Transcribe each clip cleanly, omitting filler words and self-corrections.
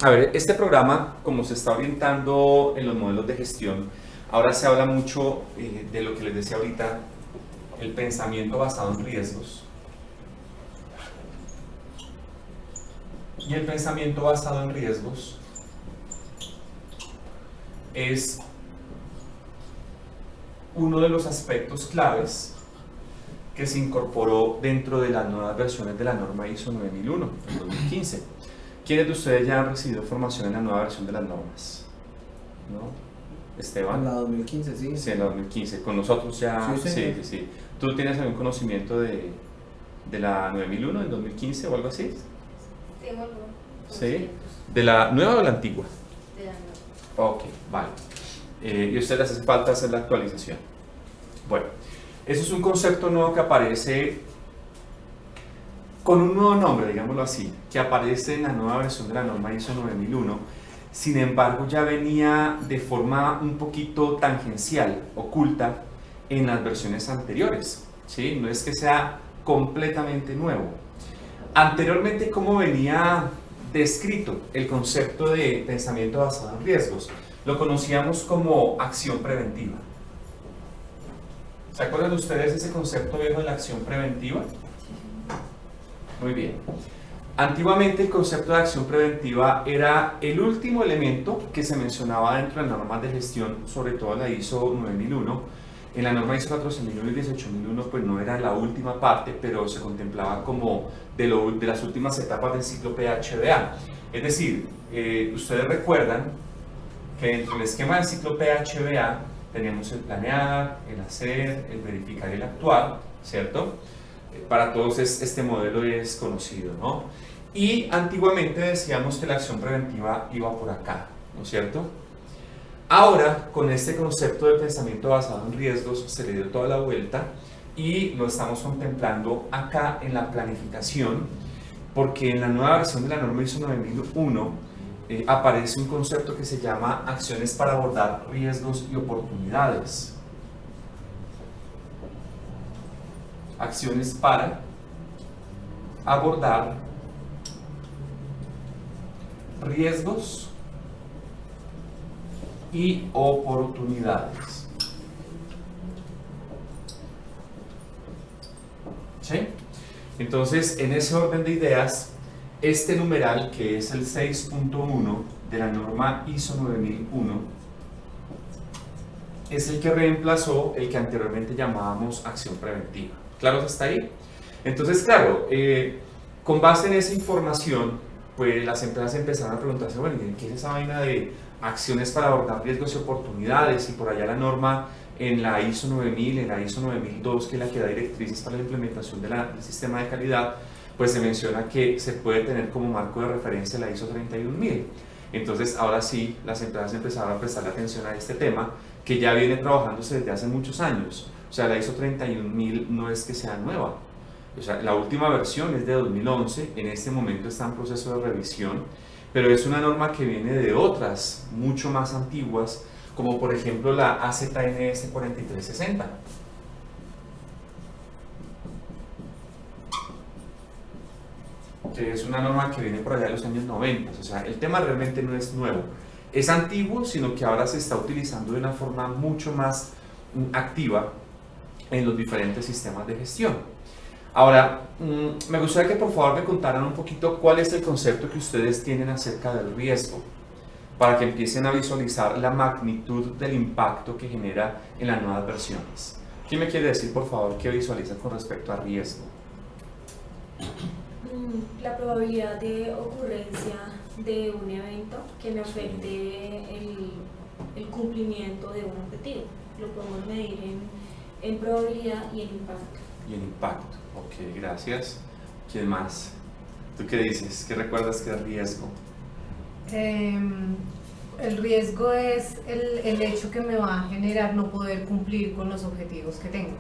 A ver, este programa, como se está orientando en los modelos de gestión, ahora se habla mucho de lo que les decía ahorita, el pensamiento basado en riesgos. Y el pensamiento basado en riesgos es uno de los aspectos claves que se incorporó dentro de las nuevas versiones de la norma ISO 9001 en 2015. ¿Quiénes de ustedes ya han recibido formación en la nueva versión de las normas? ¿No? Esteban. En la 2015, sí. Sí, en la 2015. Con nosotros ya. Sí. ¿Tú tienes algún conocimiento de la 9001 en 2015 o algo así? Tengo algo. Sí. ¿De la nueva o de la antigua? De la nueva. Ok, vale. ¿Y a ustedes les hace falta hacer la actualización? Bueno, eso es un concepto nuevo que aparece con un nuevo nombre, digámoslo así, que aparece en la nueva versión de la norma ISO 9001. Sin embargo, ya venía de forma un poquito tangencial, oculta, en las versiones anteriores, ¿sí? No es que sea completamente nuevo. Anteriormente, ¿cómo venía descrito el concepto de pensamiento basado en riesgos? Lo conocíamos como acción preventiva. ¿Se acuerdan ustedes de ese concepto viejo de la acción preventiva? Muy bien. Antiguamente el concepto de acción preventiva era el último elemento que se mencionaba dentro de las normas de gestión, sobre todo la ISO 9001. En la norma ISO 14001 y 18001 pues no era la última parte, pero se contemplaba como de las últimas etapas del ciclo PHBA. Es decir, ustedes recuerdan que dentro del esquema del ciclo PHBA tenemos el planear, el hacer, el verificar y el actuar, ¿cierto? Para todos este modelo es conocido, ¿no? Y antiguamente decíamos que la acción preventiva iba por acá, ¿no es cierto? Ahora, con este concepto de pensamiento basado en riesgos, se le dio toda la vuelta y lo estamos contemplando acá en la planificación, porque en la nueva versión de la norma ISO 9001 aparece un concepto que se llama acciones para abordar riesgos y oportunidades. Acciones para abordar riesgos y oportunidades. ¿Sí? Entonces, en ese orden de ideas, este numeral, que es el 6.1 de la norma ISO 9001, es el que reemplazó el que anteriormente llamábamos acción preventiva. ¿Claro hasta ahí? Entonces, claro, con base en esa información, pues las empresas empezaron a preguntarse, bueno, ¿qué es esa vaina de acciones para abordar riesgos y oportunidades? Y por allá la norma en la ISO 9000, en la ISO 9002, que es la que da directrices para la implementación del sistema de calidad, pues se menciona que se puede tener como marco de referencia la ISO 31000. Entonces, ahora sí, las empresas empezaron a prestar atención a este tema, que ya viene trabajándose desde hace muchos años. O sea, la ISO 31000 no es que sea nueva. O sea, la última versión es de 2011, en este momento está en proceso de revisión, pero es una norma que viene de otras, mucho más antiguas, como por ejemplo la AZNS 4360. Que es una norma que viene por allá de los años 90, o sea, el tema realmente no es nuevo, es antiguo, sino que ahora se está utilizando de una forma mucho más activa en los diferentes sistemas de gestión. Ahora, me gustaría que por favor me contaran un poquito cuál es el concepto que ustedes tienen acerca del riesgo, para que empiecen a visualizar la magnitud del impacto que genera en las nuevas versiones. ¿Quién me quiere decir, por favor, qué visualiza con respecto a riesgo? La probabilidad de ocurrencia de un evento que me afecte el cumplimiento de un objetivo. Lo podemos medir en probabilidad y en impacto. Y en impacto. Ok, gracias. ¿Quién más? ¿Tú qué dices? ¿Qué recuerdas que es riesgo? El riesgo es el hecho que me va a generar no poder cumplir con los objetivos que tengo.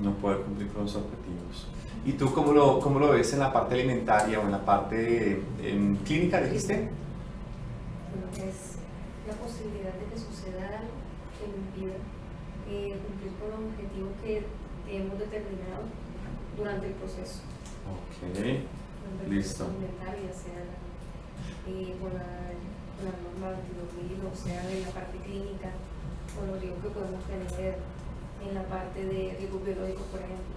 No poder cumplir con los objetivos. ¿Y tú cómo lo ves en la parte alimentaria o en la parte clínica, dijiste? Bueno, es la posibilidad de que suceda algo que me impida cumplir con los objetivos que hemos determinado durante el proceso. Ok, listo. con la norma 22.000, o sea, en la parte clínica, con los riesgos que podemos tener en la parte de riesgos biológicos, por ejemplo.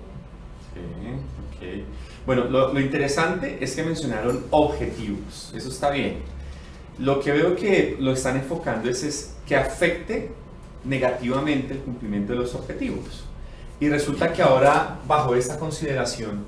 Okay. Bueno, lo interesante es que mencionaron objetivos, eso está bien. Lo que veo que lo están enfocando es que afecte negativamente el cumplimiento de los objetivos. Y resulta que ahora, bajo esta consideración,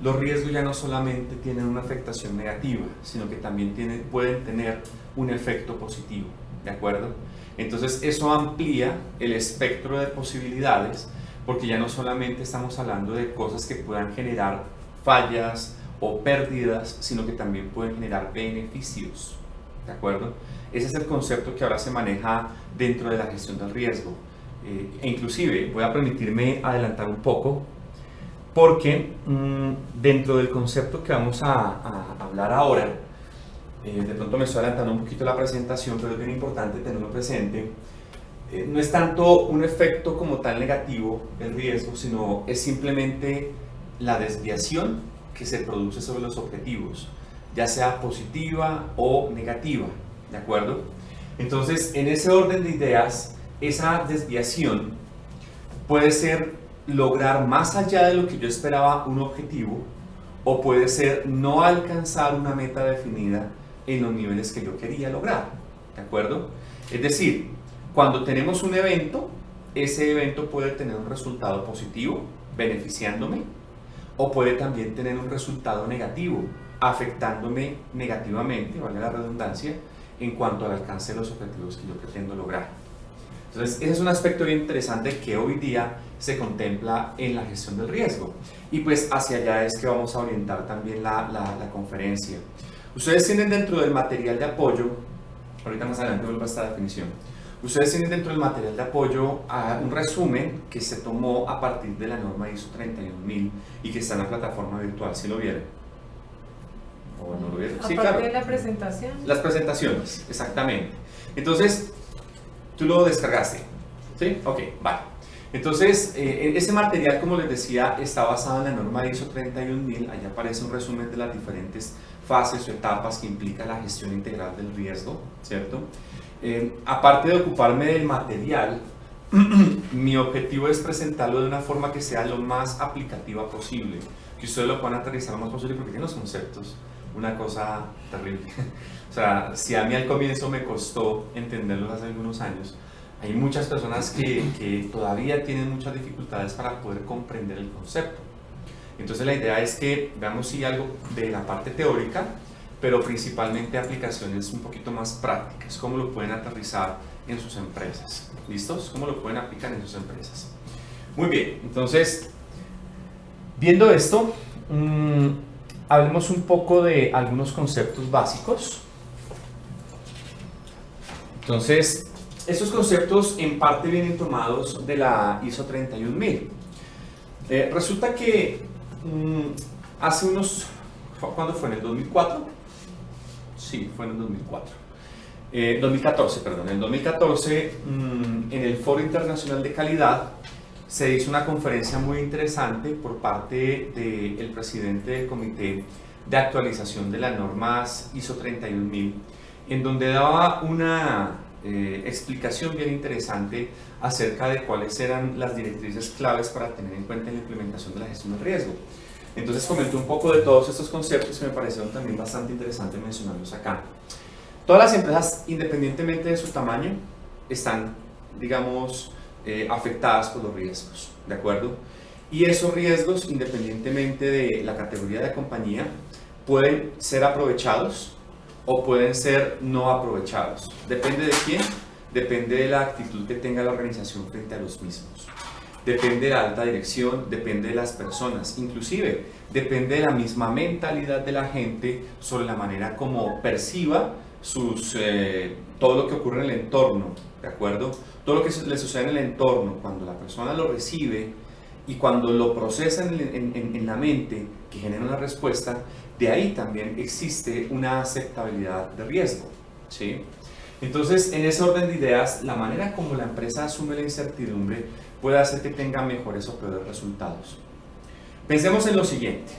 los riesgos ya no solamente tienen una afectación negativa, sino que también pueden tener un efecto positivo, ¿de acuerdo? Entonces eso amplía el espectro de posibilidades, porque ya no solamente estamos hablando de cosas que puedan generar fallas o pérdidas, sino que también pueden generar beneficios, ¿de acuerdo? Ese es el concepto que ahora se maneja dentro de la gestión del riesgo. E inclusive voy a permitirme adelantar un poco, porque dentro del concepto que vamos a hablar ahora, de pronto me estoy adelantando un poquito la presentación, pero es bien importante tenerlo presente. No es tanto un efecto como tal negativo el riesgo, sino es simplemente la desviación que se produce sobre los objetivos, ya sea positiva o negativa, ¿de acuerdo? Entonces, en ese orden de ideas, esa desviación puede ser lograr más allá de lo que yo esperaba un objetivo, o puede ser no alcanzar una meta definida en los niveles que yo quería lograr, ¿de acuerdo? Es decir, cuando tenemos un evento, ese evento puede tener un resultado positivo, beneficiándome, o puede también tener un resultado negativo, afectándome negativamente, vale la redundancia, en cuanto al alcance de los objetivos que yo pretendo lograr. Entonces, ese es un aspecto bien interesante que hoy día se contempla en la gestión del riesgo. Y pues hacia allá es que vamos a orientar también la conferencia. Ustedes tienen dentro del material de apoyo, ahorita más adelante vuelvo a esta definición, ustedes tienen dentro del material de apoyo un resumen que se tomó a partir de la norma ISO 31000 y que está en la plataforma virtual, ¿sí lo vieron? ¿O no lo vieron? Sí, Aparte claro. de la presentación. Las presentaciones, exactamente. Entonces, tú lo descargaste, ¿sí? Ok, vale. Entonces, ese material, como les decía, está basado en la norma ISO 31000. Allá aparece un resumen de las diferentes fases o etapas que implica la gestión integral del riesgo, ¿cierto? Aparte de ocuparme del material, mi objetivo es presentarlo de una forma que sea lo más aplicativa posible, que ustedes lo puedan aterrizar lo más posible, porque tienen los conceptos una cosa terrible. O sea, si a mí al comienzo me costó entenderlos hace algunos años, hay muchas personas que todavía tienen muchas dificultades para poder comprender el concepto. Entonces la idea es que veamos sí algo de la parte teórica, pero principalmente aplicaciones un poquito más prácticas, cómo lo pueden aterrizar en sus empresas. ¿Listos? ¿Cómo lo pueden aplicar en sus empresas? Muy bien, entonces, viendo esto, hablemos un poco de algunos conceptos básicos. Entonces, estos conceptos en parte vienen tomados de la ISO 31000. Resulta que hace unos, ¿cuándo fue? ¿En el 2004? Sí, fue en el 2004. 2014, perdón. En el 2014, en el Foro Internacional de Calidad, se hizo una conferencia muy interesante por parte del presidente del Comité de Actualización de las Normas ISO 31000, en donde daba una explicación bien interesante acerca de cuáles eran las directrices claves para tener en cuenta en la implementación de la gestión del riesgo. Entonces comentó un poco de todos estos conceptos que me parecieron también bastante interesantes mencionarlos acá. Todas las empresas, independientemente de su tamaño, están, digamos, afectadas por los riesgos, ¿de acuerdo? Y esos riesgos, independientemente de la categoría de compañía, pueden ser aprovechados o pueden ser no aprovechados. Depende de quién, depende de la actitud que tenga la organización frente a los mismos. Depende de la alta dirección, depende de las personas, inclusive depende de la misma mentalidad de la gente sobre la manera como perciba todo lo que ocurre en el entorno, ¿de acuerdo? Todo lo que le sucede en el entorno, cuando la persona lo recibe y cuando lo procesa en la mente, que genera una respuesta, de ahí también existe una aceptabilidad de riesgo, ¿sí? Entonces, en ese orden de ideas, la manera como la empresa asume la incertidumbre puede hacer que tenga mejores o peores resultados. Pensemos en lo siguiente.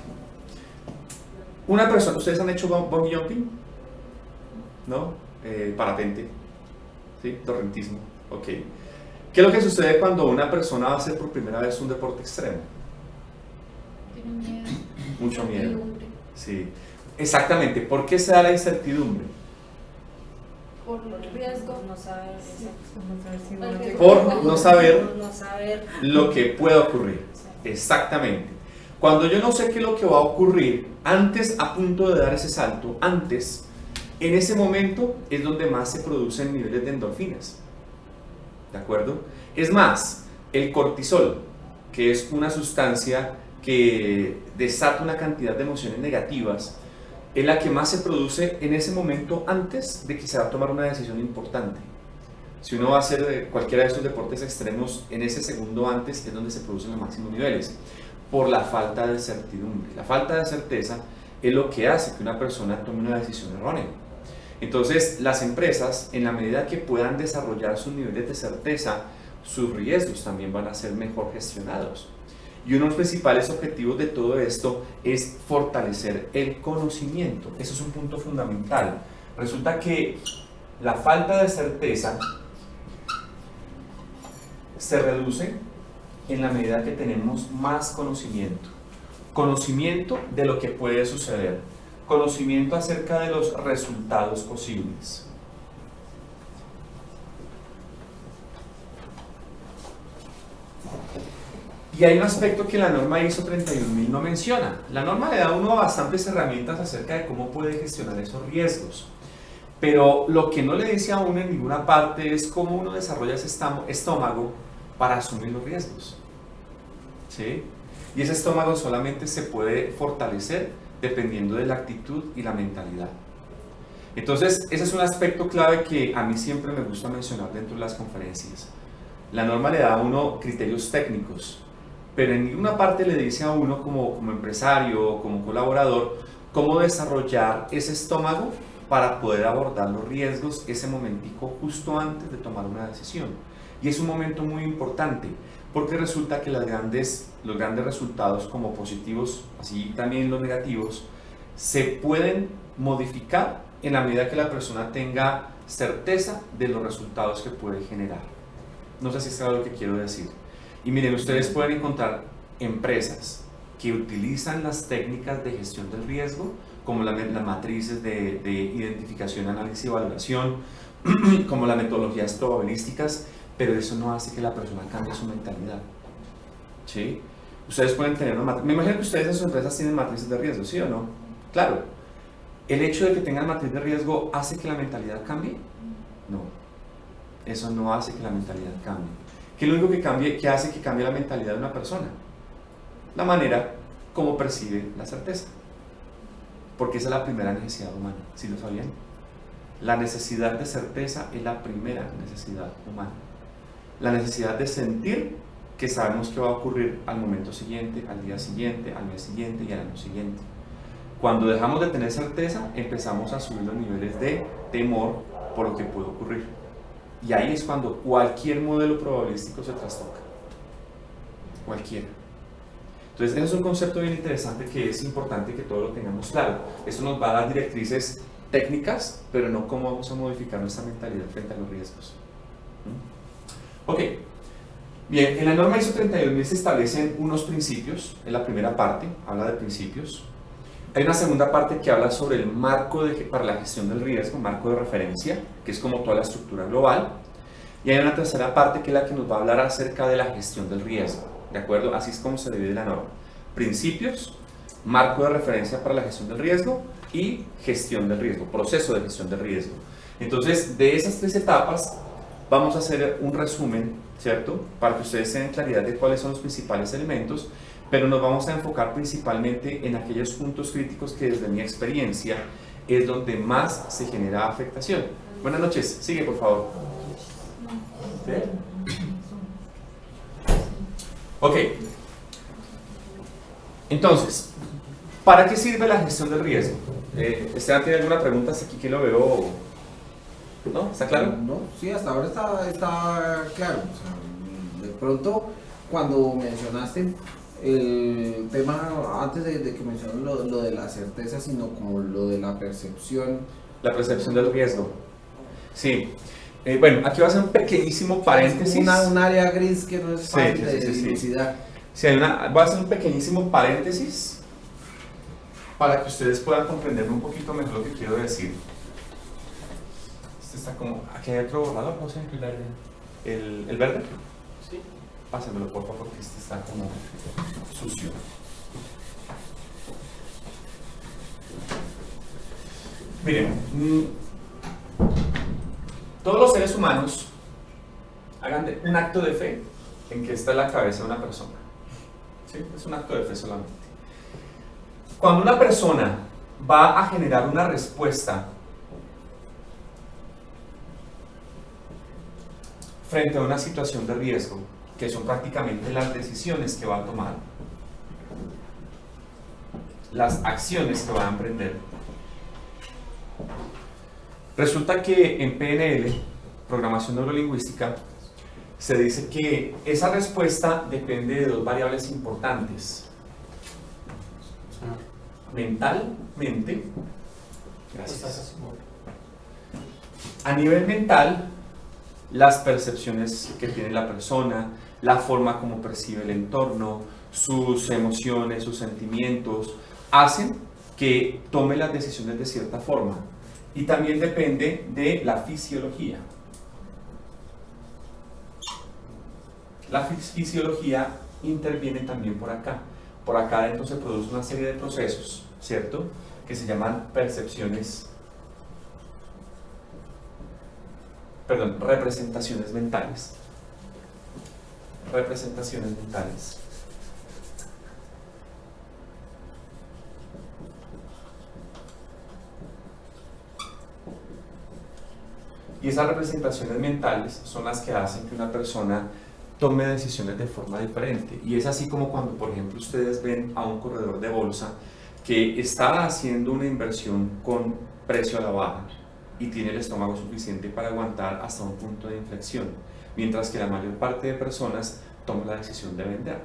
Una persona, ¿ustedes han hecho bungee jumping? ¿no? Parapente, ¿sí? Torrentismo, ok. ¿Qué es lo que sucede cuando una persona va a hacer por primera vez un deporte extremo? Tiene miedo. Mucho miedo. Incertidumbre. Sí, exactamente. ¿Por qué se da la incertidumbre? Por los riesgos. No saber, Vamos a ver si El no riesgo. llega. Por no saber no saber. lo que puede ocurrir. Exactamente. Cuando yo no sé qué es lo que va a ocurrir, antes, a punto de dar ese salto, antes, en ese momento es donde más se producen niveles de endorfinas. ¿De acuerdo? Es más, el cortisol, que es una sustancia que desata una cantidad de emociones negativas, es la que más se produce en ese momento antes de que se va a tomar una decisión importante. Si uno va a hacer cualquiera de estos deportes extremos, en ese segundo antes es donde se producen los máximos niveles, por la falta de certidumbre. La falta de certeza es lo que hace que una persona tome una decisión errónea. Entonces, las empresas, en la medida que puedan desarrollar sus niveles de certeza, sus riesgos también van a ser mejor gestionados. Y uno de los principales objetivos de todo esto es fortalecer el conocimiento. Eso es un punto fundamental. Resulta que la falta de certeza se reduce en la medida que tenemos más conocimiento. Conocimiento de lo que puede suceder. Conocimiento acerca de los resultados posibles. Y hay un aspecto que la norma ISO 31000 no menciona. La norma le da a uno bastantes herramientas acerca de cómo puede gestionar esos riesgos. Pero lo que no le dice a uno en ninguna parte es cómo uno desarrolla ese estómago para asumir los riesgos. ¿Sí? Y ese estómago solamente se puede fortalecer dependiendo de la actitud y la mentalidad. Entonces, ese es un aspecto clave que a mí siempre me gusta mencionar dentro de las conferencias. La norma le da a uno criterios técnicos, pero en ninguna parte le dice a uno como empresario o como colaborador cómo desarrollar ese estómago para poder abordar los riesgos ese momentico justo antes de tomar una decisión. Y es un momento muy importante porque resulta que los grandes resultados como positivos, así también los negativos, se pueden modificar en la medida que la persona tenga certeza de los resultados que puede generar. No sé si es claro lo que quiero decir. Y miren, ustedes pueden encontrar empresas que utilizan las técnicas de gestión del riesgo, como las matrices de identificación, análisis y valoración, como las metodologías probabilísticas, pero eso no hace que la persona cambie su mentalidad. ¿Sí? Ustedes pueden tener una matriz. Me imagino que ustedes en sus empresas tienen matrices de riesgo, ¿sí o no? Claro. ¿El hecho de que tengan matriz de riesgo hace que la mentalidad cambie? No. Eso no hace que la mentalidad cambie. ¿Qué es lo único que hace que cambie la mentalidad de una persona? La manera como percibe la certeza. Porque esa es la primera necesidad humana, ¿sí lo sabían? La necesidad de certeza es la primera necesidad humana. La necesidad de sentir que sabemos que va a ocurrir al momento siguiente, al día siguiente, al mes siguiente y al año siguiente. Cuando dejamos de tener certeza, empezamos a subir los niveles de temor por lo que puede ocurrir. Y ahí es cuando cualquier modelo probabilístico se trastoca. Cualquiera. Entonces, ese es un concepto bien interesante que es importante que todos lo tengamos claro. Eso nos va a dar directrices técnicas, pero no cómo vamos a modificar nuestra mentalidad frente a los riesgos. Ok. Bien, en la norma ISO 31000 se establecen unos principios. En la primera parte habla de principios. Hay una segunda parte que habla sobre el marco para la gestión del riesgo, marco de referencia, que es como toda la estructura global. Y hay una tercera parte que es la que nos va a hablar acerca de la gestión del riesgo. ¿De acuerdo? Así es como se divide la norma. Principios, marco de referencia para la gestión del riesgo y gestión del riesgo, proceso de gestión del riesgo. Entonces, de esas tres etapas vamos a hacer un resumen, ¿cierto? Para que ustedes tengan claridad de cuáles son los principales elementos, pero nos vamos a enfocar principalmente en aquellos puntos críticos que desde mi experiencia es donde más se genera afectación. Buenas noches, sigue por favor. ¿Sí? Ok, entonces, ¿para qué sirve la gestión del riesgo? Esteban, ¿tiene alguna pregunta hasta aquí que lo veo? ¿No? ¿Está claro? No, sí, hasta ahora está claro. O sea, de pronto, cuando mencionaste el tema, antes de que mencionas lo de la certeza, sino como lo de la percepción La percepción del riesgo. Sí. Bueno, aquí va a ser un pequeñísimo paréntesis. Un área gris que no es fácil de sí. dilucidar. Sí, voy a hacer un pequeñísimo paréntesis para que ustedes puedan comprender un poquito mejor lo que quiero decir. Este está como... Aquí hay otro borrador, no sé. El verde. ¿El verde? Sí. Pásenmelo por favor, porque este está como sucio. Miren, todos los seres humanos hagan un acto de fe en que está en la cabeza de una persona. ¿Sí? Es un acto de fe solamente. Cuando una persona va a generar una respuesta frente a una situación de riesgo, que son prácticamente las decisiones que va a tomar, las acciones que va a emprender, resulta que en PNL, programación neurolingüística, se dice que esa respuesta depende de dos variables importantes. Mentalmente, gracias. A nivel mental, las percepciones que tiene la persona, la forma como percibe el entorno, sus emociones, sus sentimientos, hacen que tome las decisiones de cierta forma. Y también depende de la fisiología. La fisiología interviene también por acá. Por acá adentro se produce una serie de procesos, ¿cierto? Que se llaman representaciones mentales. Representaciones mentales. Y esas representaciones mentales son las que hacen que una persona tome decisiones de forma diferente. Y es así como cuando, por ejemplo, ustedes ven a un corredor de bolsa que está haciendo una inversión con precio a la baja y tiene el estómago suficiente para aguantar hasta un punto de inflexión, mientras que la mayor parte de personas toma la decisión de vender.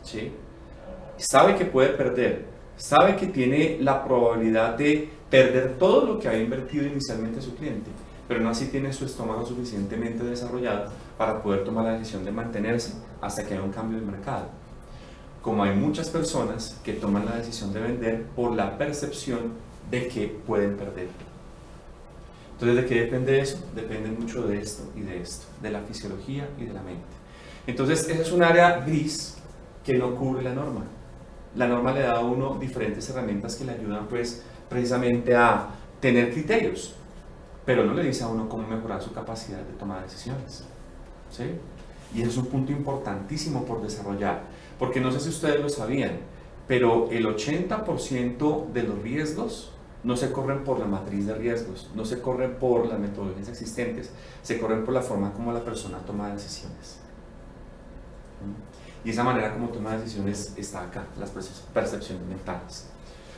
¿Sí? Sabe que puede perder, sabe que tiene la probabilidad de perder todo lo que había invertido inicialmente su cliente, pero no así tiene su estómago suficientemente desarrollado para poder tomar la decisión de mantenerse hasta que haya un cambio de mercado. Como hay muchas personas que toman la decisión de vender por la percepción de que pueden perder. Entonces, ¿de qué depende eso? Depende mucho de esto y de esto, de la fisiología y de la mente. Entonces, esa es un área gris que no cubre la norma. La norma le da a uno diferentes herramientas que le ayudan, pues, precisamente a tener criterios, pero no le dice a uno cómo mejorar su capacidad de tomar decisiones. ¿Sí? Y ese es un punto importantísimo por desarrollar, porque no sé si ustedes lo sabían, pero el 80% de los riesgos no se corren por la matriz de riesgos, no se corren por las metodologías existentes, se corren por la forma como la persona toma decisiones. Y esa manera como toma decisiones está acá, las percepciones mentales.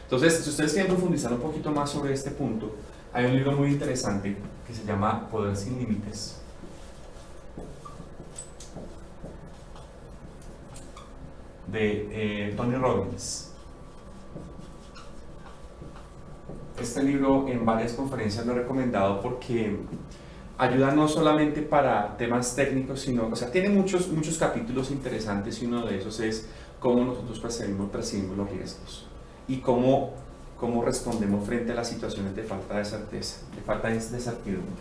Entonces, si ustedes quieren profundizar un poquito más sobre este punto, hay un libro muy interesante que se llama Poder sin Límites. De Tony Robbins. Este libro en varias conferencias lo he recomendado porque ayuda no solamente para temas técnicos, sino, o sea, tiene muchos capítulos interesantes y uno de esos es cómo nosotros percibimos los riesgos y cómo respondemos frente a las situaciones de falta de certeza, de falta de certidumbre.